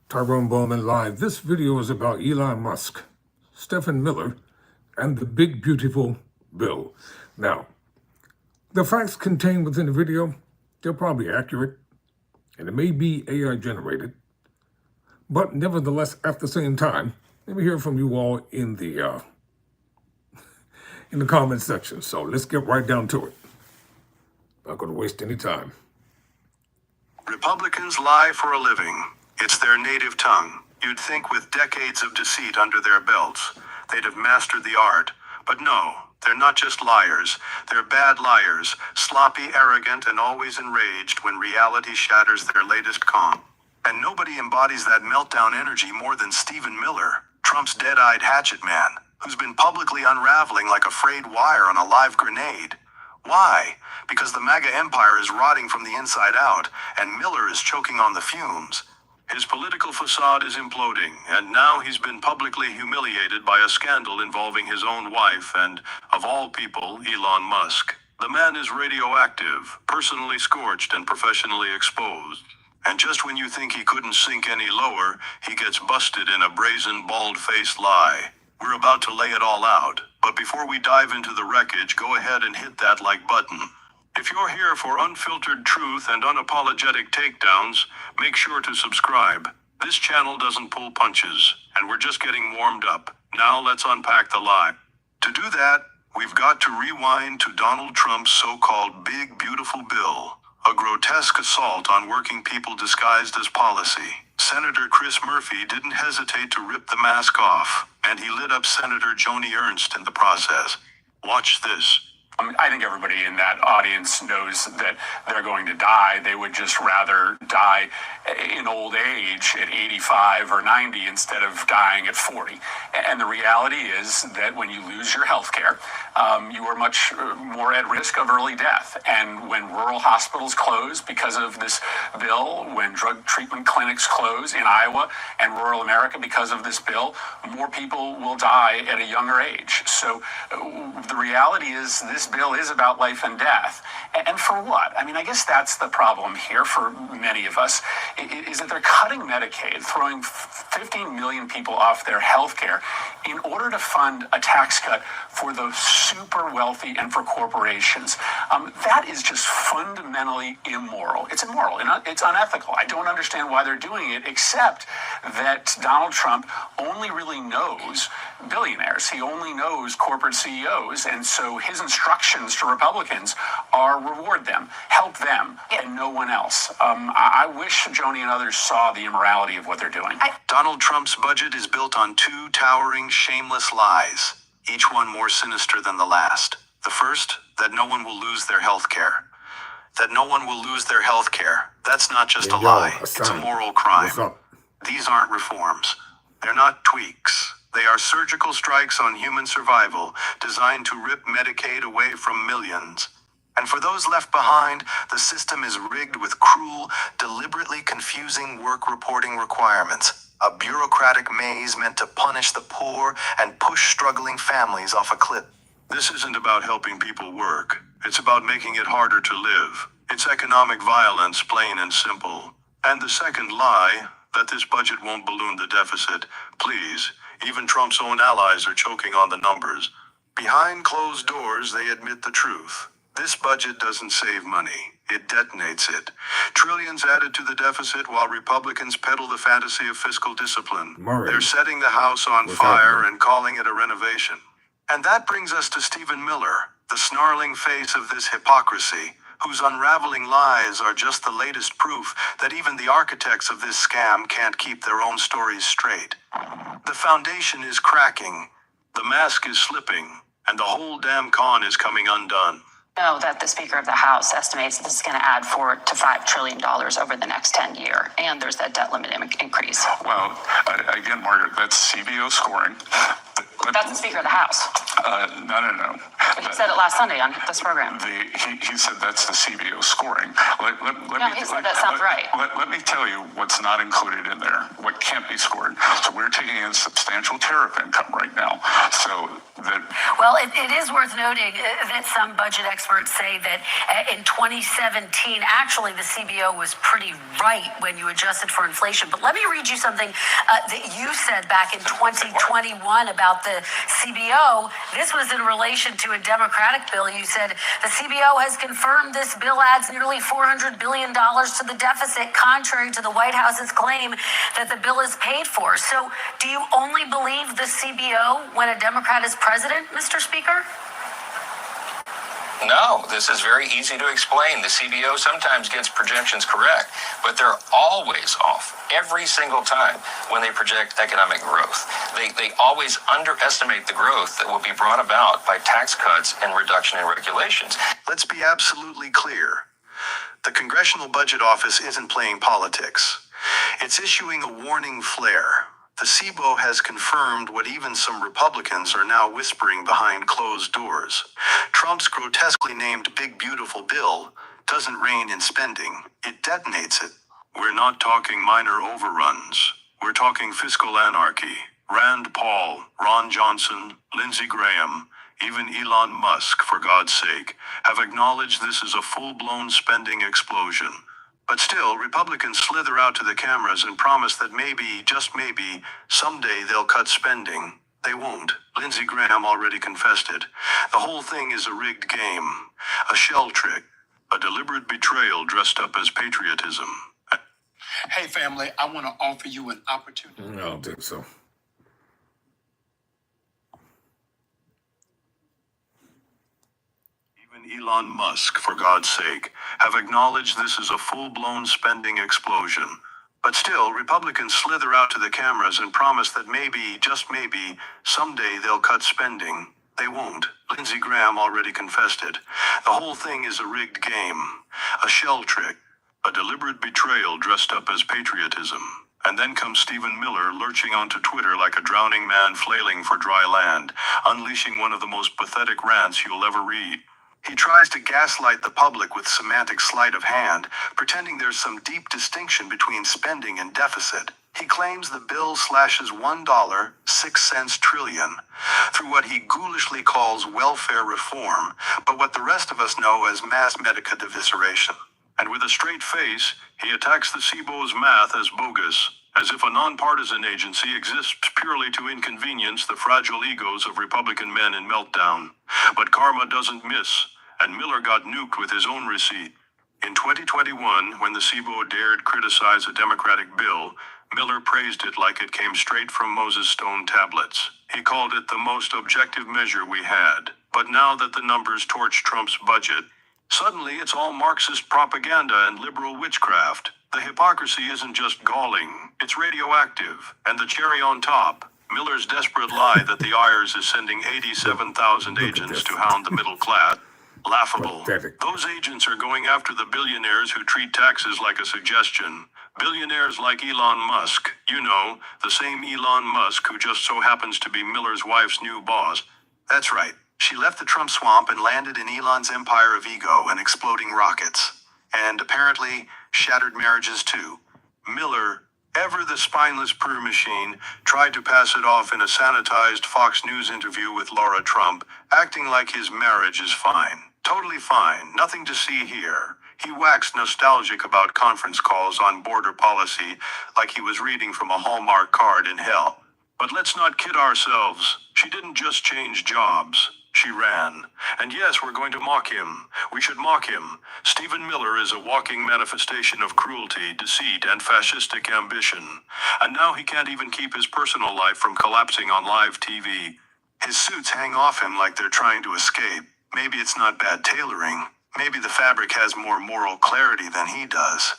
Tyrone Bowman live. This video is about Elon Musk, Stephen Miller, and the big beautiful bill. Now, the facts contained within the video, they're probably accurate, and it may be AI generated, but nevertheless, at the same time, let me hear from you all in the comment section. So let's get right down to it. Not going to waste any time. Republicans lie for a living. It's their native tongue. You'd think with decades of deceit under their belts, they'd have mastered the art. But no, they're not just liars. They're bad liars, sloppy, arrogant, and always enraged when reality shatters their latest calm. And nobody embodies that meltdown energy more than Stephen Miller, Trump's dead-eyed hatchet man, who's been publicly unraveling like a frayed wire on a live grenade. Why? Because the MAGA empire is rotting from the inside out, and Miller is choking on the fumes. His political facade is imploding, and now he's been publicly humiliated by a scandal involving his own wife and, of all people, Elon Musk. The man is radioactive, personally scorched and professionally exposed. And just when you think he couldn't sink any lower, he gets busted in a brazen, bald-faced lie. We're about to lay it all out, but before we dive into the wreckage, go ahead and hit that like button. If you're here for unfiltered truth and unapologetic takedowns, make sure to subscribe. This channel doesn't pull punches, and we're just getting warmed up. Now let's unpack the lie. To do that, we've got to rewind to Donald Trump's so-called Big Beautiful Bill, a grotesque assault on working people disguised as policy. Senator Chris Murphy didn't hesitate to rip the mask off, and he lit up Senator Joni Ernst in the process. Watch this. I think everybody in that audience knows that they're going to die. They would just rather die in old age at 85 or 90 instead of dying at 40. And the reality is that when you lose your health care, you are much more at risk of early death. And when rural hospitals close because of this bill, when drug treatment clinics close in Iowa and rural America because of this bill, more people will die at a younger age. So the reality is this bill is about life and death. And for what? I mean, I guess that's the problem here for many of us, is that they're cutting Medicaid, throwing 15 million people off their health care in order to fund a tax cut for the super wealthy and for corporations. That is just fundamentally immoral. It's immoral and it's unethical. I don't understand why they're doing it, except that Donald Trump only really knows billionaires. He only knows corporate CEOs. And so his instructions to Republicans are reward them, help them, and no one else. I wish Joni and others saw the immorality of what they're doing. Donald Trump's budget is built on two towering, shameless lies, each one more sinister than the last. The first, that no one will lose their health care. That no one will lose their health care. That's not just a lie. It's a moral crime. These aren't reforms. They're not tweaks. They are surgical strikes on human survival, designed to rip Medicaid away from millions. And for those left behind, the system is rigged with cruel, deliberately confusing work reporting requirements. A bureaucratic maze meant to punish the poor and push struggling families off a cliff. This isn't about helping people work. It's about making it harder to live. It's economic violence, plain and simple. And the second lie, that this budget won't balloon the deficit. Please, even Trump's own allies are choking on the numbers. Behind closed doors, they admit the truth. This budget doesn't save money. It detonates it. Trillions added to the deficit while Republicans peddle the fantasy of fiscal discipline. They're setting the House on fire and calling it a renovation. And that brings us to Stephen Miller, the snarling face of this hypocrisy, whose unraveling lies are just the latest proof that even the architects of this scam can't keep their own stories straight. The foundation is cracking, the mask is slipping, and the whole damn con is coming undone. Know that the Speaker of the House estimates this is going to add $4 to $5 trillion over the next 10 years, and there's that debt limit increase. Well, again, Margaret, that's CBO scoring. That's the Speaker of the House. No. He said it last Sunday on this program. He said that's the CBO scoring. He said that sounds right. Let me tell you what's not included in there, what can't be scored. So we're taking in substantial tariff income right now. So that. Well, it is worth noting that some budget experts say that in 2017, actually the CBO was pretty right when you adjusted for inflation. But let me read you something that you said back in 2021 about the CBO. This was in relation to a Democratic bill. You said the CBO has confirmed this bill adds nearly $400 billion to the deficit, contrary to the White House's claim that the bill is paid for. So do you only believe the CBO when a Democrat is president, Mr. Speaker? No, this is very easy to explain. The CBO sometimes gets projections correct, but they're always off every single time when they project economic growth. They always underestimate the growth that will be brought about by tax cuts and reduction in regulations. Let's be absolutely clear. The Congressional Budget Office isn't playing politics. It's issuing a warning flare. The CBO has confirmed what even some Republicans are now whispering behind closed doors. Trump's grotesquely named Big Beautiful Bill doesn't rein in spending, it detonates it. We're not talking minor overruns. We're talking fiscal anarchy. Rand Paul, Ron Johnson, Lindsey Graham, even Elon Musk, for God's sake, have acknowledged this is a full-blown spending explosion. But still, Republicans slither out to the cameras and promise that maybe, just maybe, someday they'll cut spending. They won't. Lindsey Graham already confessed it. The whole thing is a rigged game, a shell trick, a deliberate betrayal dressed up as patriotism. Hey, family, I want to offer you an opportunity. I don't think so. Elon Musk, for God's sake, have acknowledged this is a full-blown spending explosion. But still, Republicans slither out to the cameras and promise that maybe, just maybe, someday they'll cut spending. They won't. Lindsey Graham already confessed it. The whole thing is a rigged game, a shell trick, a deliberate betrayal dressed up as patriotism. And then comes Stephen Miller lurching onto Twitter like a drowning man flailing for dry land, unleashing one of the most pathetic rants you'll ever read. He tries to gaslight the public with semantic sleight of hand, pretending there's some deep distinction between spending and deficit. He claims the bill slashes $1.06 trillion through what he ghoulishly calls welfare reform, but what the rest of us know as mass medica evisceration. And with a straight face, he attacks the CBO's math as bogus, as if a nonpartisan agency exists purely to inconvenience the fragile egos of Republican men in meltdown. But karma doesn't miss, and Miller got nuked with his own receipt. In 2021, when the CBO dared criticize a Democratic bill, Miller praised it like it came straight from Moses' stone tablets. He called it the most objective measure we had. But now that the numbers torch Trump's budget, suddenly it's all Marxist propaganda and liberal witchcraft. The hypocrisy isn't just galling, it's radioactive. And the cherry on top, Miller's desperate lie that the IRS is sending 87,000 agents to hound the middle class. Laughable. Pathetic. Those agents are going after the billionaires who treat taxes like a suggestion. Billionaires like Elon Musk, you know, the same Elon Musk who just so happens to be Miller's wife's new boss. That's right. She left the Trump swamp and landed in Elon's empire of ego and exploding rockets. And apparently, shattered marriages too. Miller, ever the spineless purr machine, tried to pass it off in a sanitized Fox News interview with Laura Trump, acting like his marriage is fine. Totally fine, nothing to see here. He waxed nostalgic about conference calls on border policy, like he was reading from a Hallmark card in hell. But let's not kid ourselves. She didn't just change jobs. She ran. And yes, we're going to mock him. We should mock him. Stephen Miller is a walking manifestation of cruelty, deceit, and fascistic ambition. And now he can't even keep his personal life from collapsing on live TV. His suits hang off him like they're trying to escape. Maybe it's not bad tailoring. Maybe the fabric has more moral clarity than he does.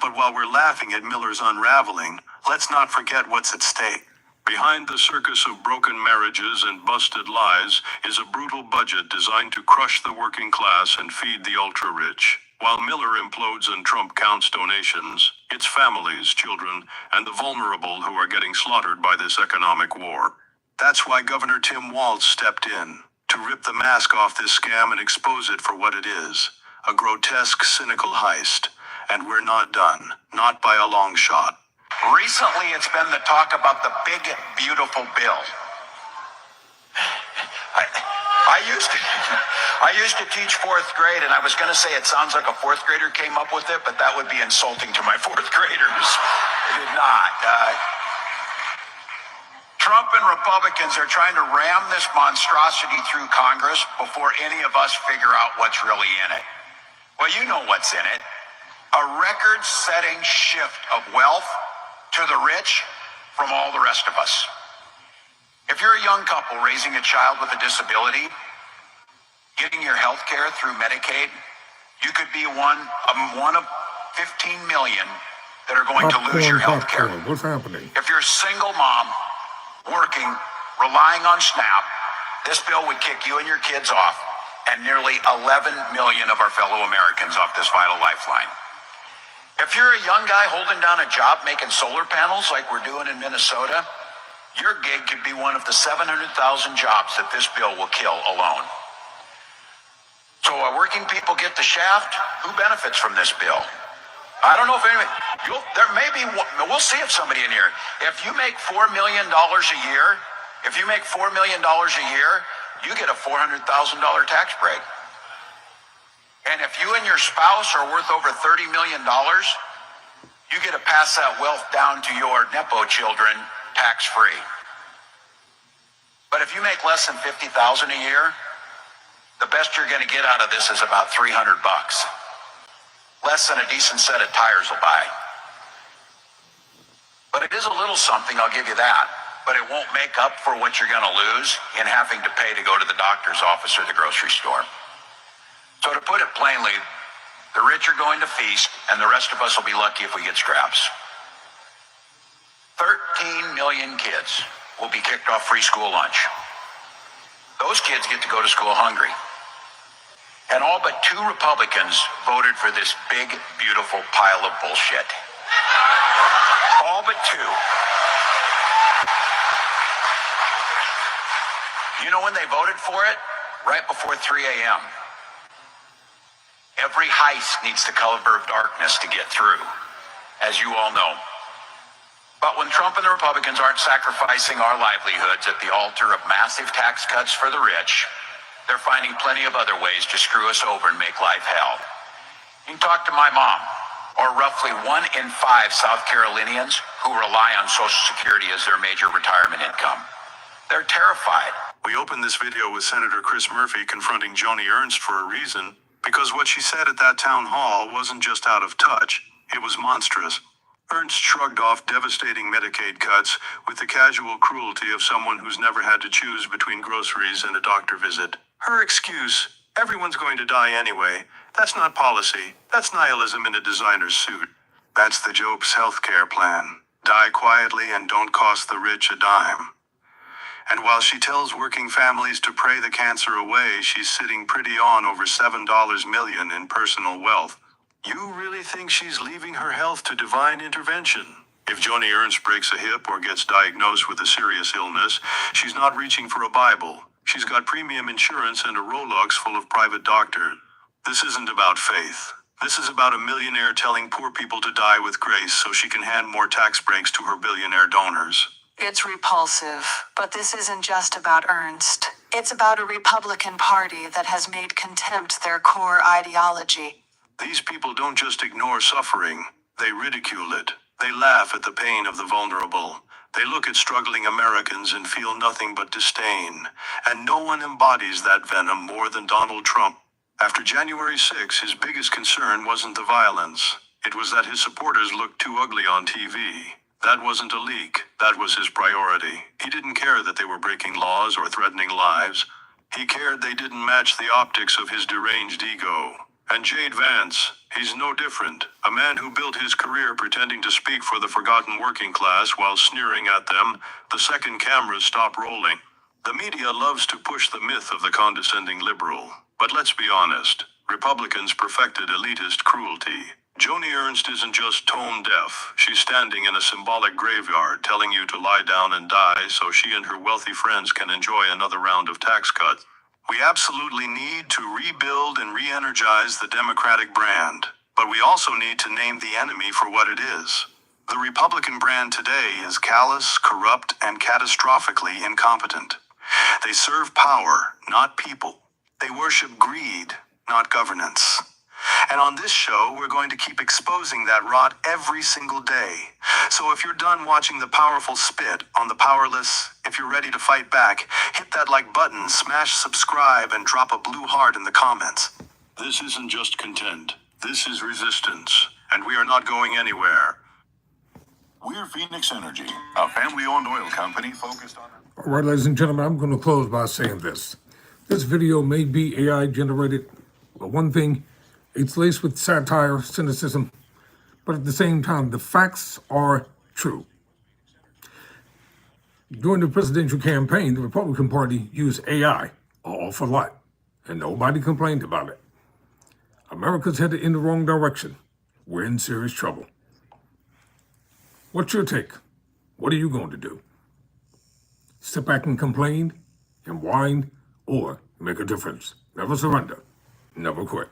But while we're laughing at Miller's unraveling, let's not forget what's at stake. Behind the circus of broken marriages and busted lies is a brutal budget designed to crush the working class and feed the ultra-rich. While Miller implodes and Trump counts donations, it's families, children, and the vulnerable who are getting slaughtered by this economic war. That's why Governor Tim Walz stepped in, to to rip the mask off this scam and expose it for what it is. A grotesque, cynical heist. And we're not done. Not by a long shot. Recently, it's been the talk about the big, beautiful bill. I used to teach fourth grade, and I was going to say it sounds like a fourth grader came up with it, but that would be insulting to my fourth graders. It did not. Trump and Republicans are trying to ram this monstrosity through Congress before any of us figure out what's really in it. Well, you know what's in it. A record-setting shift of wealth to the rich from all the rest of us. If you're a young couple raising a child with a disability, getting your health care through Medicaid, you could be one of 15 million that are going to lose your health care. What's happening? If you're a single mom working, relying on SNAP, this bill would kick you and your kids off and nearly 11 million of our fellow Americans off this vital lifeline. If you're a young guy holding down a job making solar panels like we're doing in Minnesota, your gig could be one of the 700,000 jobs that this bill will kill alone. So while working people get the shaft, who benefits from this bill? I don't know if anybody, we'll see if somebody in here, if you make $4 million a year, you get a $400,000 tax break. And if you and your spouse are worth over $30 million, you get to pass that wealth down to your Nepo children tax-free. But if you make less than $50,000 a year, the best you're going to get out of this is about $300. Less than a decent set of tires will buy. But it is a little something, I'll give you that. But it won't make up for what you're going to lose in having to pay to go to the doctor's office or the grocery store. So to put it plainly, the rich are going to feast, and the rest of us will be lucky if we get scraps. 13 million kids will be kicked off free school lunch. Those kids get to go to school hungry. And all but 2 Republicans voted for this big, beautiful pile of bullshit. All but 2. You know when they voted for it? Right before 3 a.m. Every heist needs the cover of darkness to get through, as you all know. But when Trump and the Republicans aren't sacrificing our livelihoods at the altar of massive tax cuts for the rich, they're finding plenty of other ways to screw us over and make life hell. You can talk to my mom, or roughly 1 in 5 South Carolinians who rely on Social Security as their major retirement income. They're terrified. We opened this video with Senator Chris Murphy confronting Joni Ernst for a reason, because what she said at that town hall wasn't just out of touch, it was monstrous. Ernst shrugged off devastating Medicaid cuts with the casual cruelty of someone who's never had to choose between groceries and a doctor visit. Her excuse, everyone's going to die anyway, that's not policy, that's nihilism in a designer's suit. That's the Job's healthcare plan. Die quietly and don't cost the rich a dime. And while she tells working families to pray the cancer away, she's sitting pretty on over $7 million in personal wealth. You really think she's leaving her health to divine intervention? If Joni Ernst breaks a hip or gets diagnosed with a serious illness, she's not reaching for a Bible. She's got premium insurance and a Rolex full of private doctors. This isn't about faith. This is about a millionaire telling poor people to die with grace so she can hand more tax breaks to her billionaire donors. It's repulsive, but this isn't just about Ernst. It's about a Republican Party that has made contempt their core ideology. These people don't just ignore suffering, they ridicule it. They laugh at the pain of the vulnerable. They look at struggling Americans and feel nothing but disdain. And no one embodies that venom more than Donald Trump. After January 6, his biggest concern wasn't the violence. It was that his supporters looked too ugly on TV. That wasn't a leak. That was his priority. He didn't care that they were breaking laws or threatening lives. He cared they didn't match the optics of his deranged ego. And Jade Vance, he's no different. A man who built his career pretending to speak for the forgotten working class while sneering at them, the second cameras stop rolling. The media loves to push the myth of the condescending liberal. But let's be honest, Republicans perfected elitist cruelty. Joni Ernst isn't just tone deaf. She's standing in a symbolic graveyard telling you to lie down and die so she and her wealthy friends can enjoy another round of tax cuts. We absolutely need to rebuild and re-energize the Democratic brand, but we also need to name the enemy for what it is. The Republican brand today is callous, corrupt, and catastrophically incompetent. They serve power, not people. They worship greed, not governance. And on this show, we're going to keep exposing that rot every single day. So if you're done watching the powerful spit on the powerless, if you're ready to fight back, hit that like button, smash subscribe, and drop a blue heart in the comments. This isn't just content. This is resistance. And we are not going anywhere. We're Phoenix Energy, a family-owned oil company focused on... All right, ladies and gentlemen, I'm going to close by saying this. This video may be AI generated, but one thing, it's laced with satire, cynicism, but at the same time, the facts are true. During the presidential campaign, the Republican Party used AI an awful lot, and nobody complained about it. America's headed in the wrong direction. We're in serious trouble. What's your take? What are you going to do? Sit back and complain and whine, or make a difference? Never surrender. Never quit.